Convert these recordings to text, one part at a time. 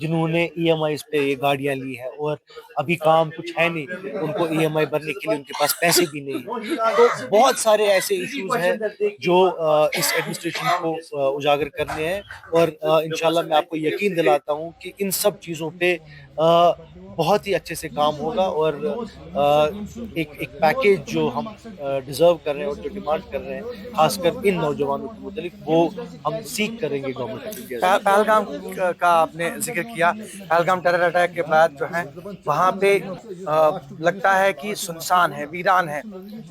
جنہوں نے E M eyes پہ یہ گاڑیاں لی ہیں اور ابھی کام کچھ ہے نہیں, ان کو ای ایم آئی بھرنے کے لیے ان کے پاس پیسے بھی نہیں ہیں. تو بہت سارے ایسے ایشوز ہیں جو اس ایڈمنسٹریشن کو اجاگر کرنے ہیں, اور انشاءاللہ میں آپ کو یقین دلاتا ہوں کہ ان سب چیزوں پہ بہت ہی اچھے سے کام ہوگا, اور ایک پیکیج جو ہم ڈیزرو کر رہے ہیں اور جو ڈیمانڈ کر رہے ہیں خاص کر ان نوجوانوں کے متعلق, وہ ہم سیکھ کریں گے گورنمنٹ آف انڈیا. پہلگام کا آپ نے ذکر کیا. پہلگام ٹیرر اٹیک کے بعد جو ہے وہاں پہ لگتا ہے کہ سنسان ہے, ویران ہے,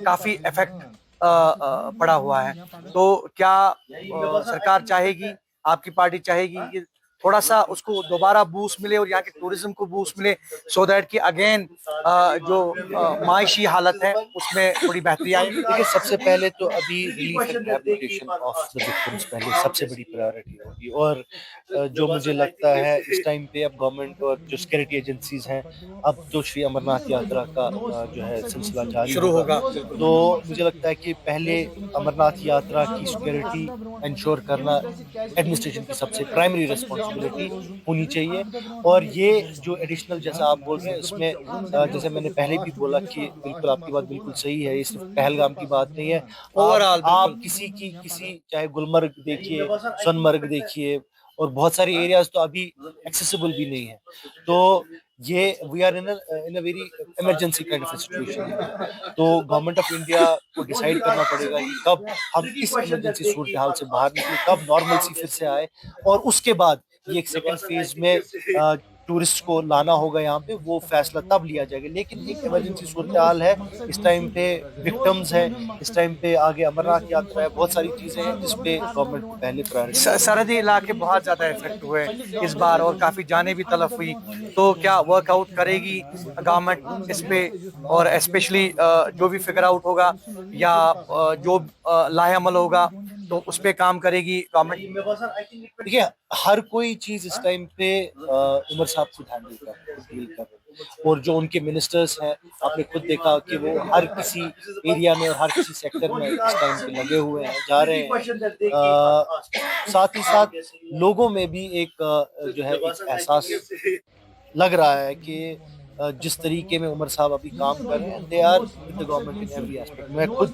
کافی افیکٹ پڑا ہوا ہے. تو کیا سرکار چاہے گی, آپ کی پارٹی چاہے گی کہ تھوڑا سا اس کو دوبارہ بوسٹ ملے اور یہاں کے ٹورزم کو بوسٹ ملے, سو دیٹ کہ اگین جو معاشی حالت ہے اس میں تھوڑی بہتری آئے؟ دیکھیے, سب سے پہلے تو ابھی relief and rehabilitation of the victims پہلے سب سے بڑی پرائیورٹی ہوگی, اور جو مجھے لگتا ہے اس ٹائم پہ اب گورنمنٹ اور جو سیکورٹی ایجنسیز ہیں, اب تو شری امرناتھ یاترا کا جو ہے سلسلہ جاری شروع ہوگا, تو مجھے لگتا ہے کہ پہلے امرناتھ یاترا کی سیکورٹی انشور کرنا ایڈمنسٹریشن کی سب سے پرائمری ریسپانسبلٹی ہونی چاہیے. اور یہ جو ایڈیشنل جیسا آپ بول رہے ہیں, اس میں جیسے میں نے پہلے بھی بولا کہ بالکل آپ کی بات بالکل صحیح ہے, یہ صرف پہلگام کی بات نہیں ہے. آپ کسی چاہے گلمرگ دیکھیے, سون مرگ دیکھیے, اور بہت سارے ایریاز تو ابھی ایکسیسیبل بھی نہیں ہے. تو یہ we are in a very emergency kind of situation. تو گورنمنٹ آف انڈیا کو ڈیسائیڈ کرنا پڑے گا کہ کب ہم اس ایمرجنسی صورتحال سے باہر نکلیں, کب نارملسی پھر سے آئے, اور اس کے بعد یہ ایک سیکنڈ فیز میں ٹورسٹ کو لانا ہوگا یہاں پہ, وہ فیصلہ تب لیا جائے گا. لیکن ایک ایمرجنسی صورتحال ہے, اس ٹائم پہ وکٹمز ہیں, اس ٹائم پہ آگے امرناتھ یاترا ہے, بہت ساری چیزیں ہیں جس پہ گورنمنٹ کو پہلے پرائرٹی. سرحدی علاقے بہت زیادہ افیکٹ ہوئے اس بار اور کافی جانیں بھی تلف ہوئی, تو کیا ورک آؤٹ کرے گی گورنمنٹ اس پہ, اور اسپیشلی جو بھی فگر آؤٹ ہوگا یا جو لاہ عمل ہوگا تو اس پہ کام کرے گی گورنمنٹ؟ دیکھیے, ہر کوئی چیز اس ٹائم پہ عمر صاحب خود ہینڈل کر رہے ہیں, ڈیل کر رہے ہیں, اور جو ان کے منسٹرز ہیں آپ نے خود دیکھا کہ وہ ہر کسی ایریا میں اور ہر کسی سیکٹر میں اس ٹائم پہ لگے ہوئے ہیں, جا رہے ہیں. ساتھ ہی ساتھ لوگوں میں بھی ایک جو ہے ایک احساس لگ رہا ہے کہ جس طریقے میں عمر صاحب ابھی کام کر رہے ہیں, they are with the government in every aspect. میں خود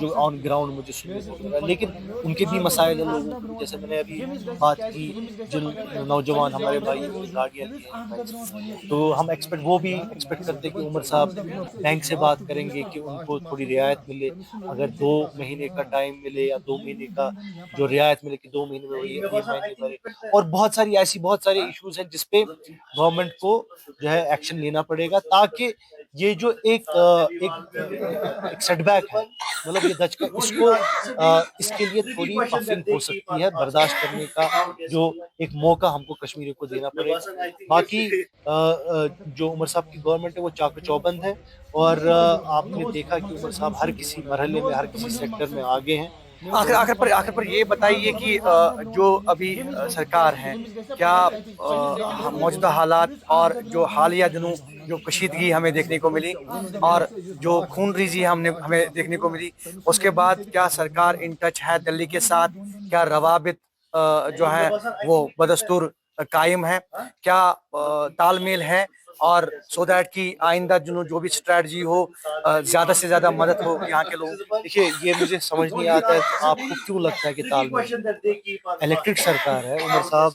جو آن گراؤنڈ مجھے سننے کو مل رہا ہے, لیکن ان کے بھی مسائل ہیں لوگوں کو, جیسے میں نے ابھی بات کی جن نوجوان ہمارے بھائی گاڑیاں لی ہیں, تو ہم وہ بھی ایکسپیکٹ کرتے کہ عمر صاحب بینک سے بات کریں گے کہ ان کو تھوڑی رعایت ملے, اگر 2 مہینے کا ٹائم ملے یا 2 مہینے کا جو رعایت ملے کہ 2 مہینے میں وہ یہ مہینے بھرے. اور بہت سارے ایشوز ہیں جس پہ گورنمنٹ کو جو ہے ایکشن لینا پڑے گا, تاکہ یہ جو ایک سیٹ بیک ہے, مطلب یہ دھچکا, اس کو اس کے لیے تھوڑی بفرنگ ہو سکتی ہے, برداشت کرنے کا جو ایک موقع ہم کو کشمیری کو دینا پڑے گا. باقی جو عمر صاحب کی گورنمنٹ ہے وہ چاق و چوبند ہے, اور آپ نے دیکھا کہ عمر صاحب ہر کسی مرحلے میں ہر کسی سیکٹر میں آگے ہیں. آخر پر یہ بتائیے کہ جو ابھی سرکار ہے, کیا موجودہ حالات اور جو حالیہ دنوں جو کشیدگی ہمیں دیکھنے کو ملی اور جو خون ریزی ہمیں دیکھنے کو ملی, اس کے بعد کیا سرکار ان ٹچ ہے دلی کے ساتھ, کیا روابط جو ہے وہ بدستور قائم ہے, کیا تال میل ہے, اور سو دیٹ کی آئندہ جو بھی اسٹریٹجی ہو زیادہ سے زیادہ مدد ہو یہاں کے لوگوں کی؟ دیکھیے, یہ مجھے سمجھ نہیں آتا ہے آپ کو کیوں لگتا ہے کہ تال میل, الیکٹڈ سرکار ہے, عمر صاحب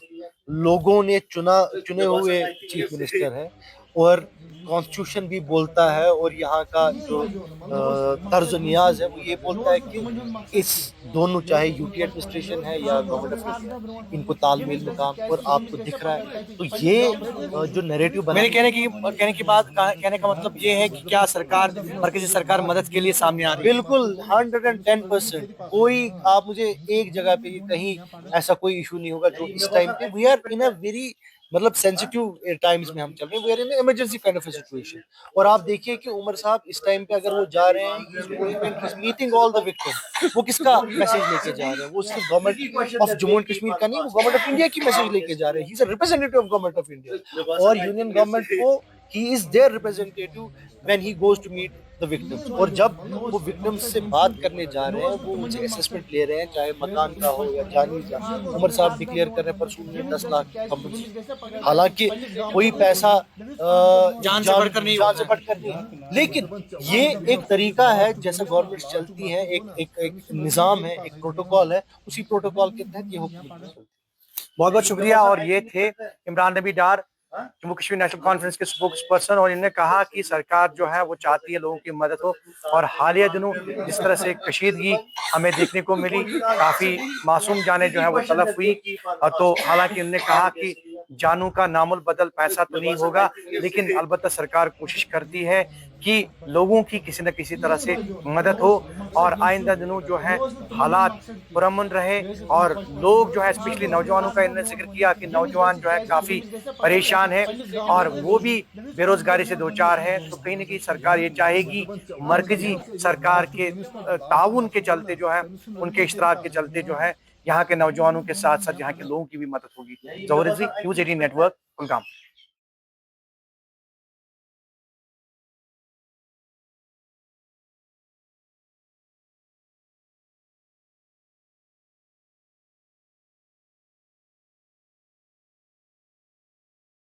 لوگوں نے چنے ہوئے چیف منسٹر ہے, اور کانسٹیٹیوشن بھی بولتا ہے, اور یہاں کا جو طرز و نیاز ہے وہ یہ بولتا ہے کہ اس دونوں, چاہے یو ٹی ایڈمنسٹریشن ہے یا گورنمنٹ آف انڈیا, ان کو تال میل میں کام, اور آپ کو دکھ رہا ہے. تو یہ جو نیریٹو بنا, میرے کہنے کا مطلب یہ ہے کہ کیا سرکار, مرکزی سرکار مدد کے لیے سامنے آ رہی ہے؟ بالکل 110%. کوئی آپ مجھے ایک جگہ پہ کہیں ایسا کوئی ایشو نہیں ہوگا جو اس ٹائم پہ we are in a very مطلب سینسیٹیو ٹائمز میں ہم چل رہے ہیں, we are in emergency kind of situation. اور آپ دیکھیے کہ عمر صاحب اس ٹائم پہ اگر وہ جا رہے ہیں میٹنگ آل دا وکٹم, وہ کس کا میسج لے کے جا رہے ہیں, وہ صرف government of Jammu and Kashmir کا نہیں, وہ گورنمنٹ آف انڈیا کی میسج لے کے جا رہے ہیں. He is a representative of government of India, اور یونین گورنمنٹ کو he is their representative when he goes to meet the victims. اور جب وہ victims سے بات کرنے جا رہے ہیں وہ ان سے اسسمنٹ لے رہے ہیں, چاہے مکان کا ہو یا جانی عمر صاحب ڈکلیئر کر رہے ہیں پرسوں میں 10 لاکھ compensation. حالانکہ کوئی پیسہ جان سے بڑھ کر نہیں ہے, لیکن یہ ایک طریقہ ہے جیسے گورنمنٹ چلتی ہے, ایک نظام ہے, ایک پروٹوکول ہے, اسی پروٹوکول کے تحت یہ حکومت چلتی ہے. بہت بہت شکریہ. اور یہ تھے عمران نبی ڈار, جموں کشمیر نیشنل کانفرنس کے اسپوکس پرسن, اور انہوں نے کہا کہ سرکار جو ہے وہ چاہتی ہے لوگوں کی مدد ہو, اور حالیہ دنوں جس طرح سے کشیدگی ہمیں دیکھنے کو ملی, کافی معصوم جانیں جو ہیں وہ تلف ہوئی, تو حالانکہ انہوں نے کہا کہ جانوں کا نام البدل پیسہ تو نہیں ہوگا, لیکن البتہ سرکار کوشش کرتی ہے کہ لوگوں کی کسی نہ کسی طرح سے مدد ہو, اور آئندہ دنوں جو ہے حالات پرامن رہے, اور لوگ جو ہے اسپیشلی نوجوانوں کا انہوں نے ذکر کیا کہ نوجوان جو ہے کافی پریشان ہے اور وہ بھی بے روزگاری سے دوچار ہے. تو کہیں نہ کہیں سرکار یہ چاہے گی مرکزی سرکار کے تعاون کے چلتے جو ہے, ان کے اشتراک کے چلتے جو ہے یہاں کے نوجوانوں کے ساتھ ساتھ یہاں کے لوگوں کی بھی مدد ہوگی. Zahoor Rizvi, news 18 network, Kulgam.